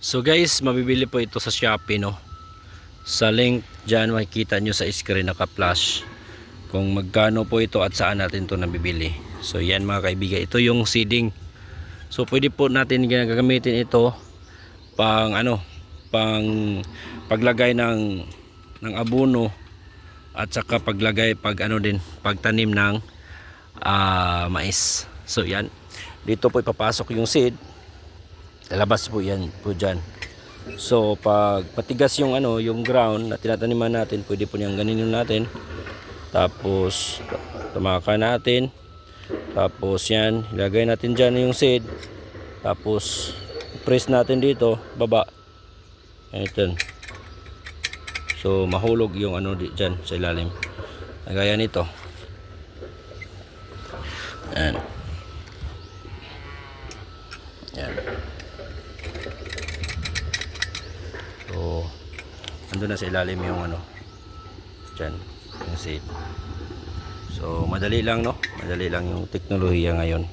So guys, mabibili po ito sa Shopee, no. Sa link dyan makikita nyo sa screen naka-flash kung magkano po ito at saan natin ito nabibili. So yan mga kaibigan, ito yung seeding. So pwede po natin gagamitin ito pang pang paglagay ng abono at saka paglagay pagtanim ng mais. So yan, dito po ipapasok yung seed, lalabas po yan po dyan. So pag matigas yung yung ground na tinataniman natin, pwede po niyang ganinin natin, tapos tumaka natin, tapos yan ilagay natin dyan yung seed, tapos press natin dito baba, ito. So mahulog yung dyan sa ilalim, gaya nito. Yan. Yan. So andun na sa ilalim yung dyan yung seed. So madali lang, no, madali lang yung teknolohiya ngayon.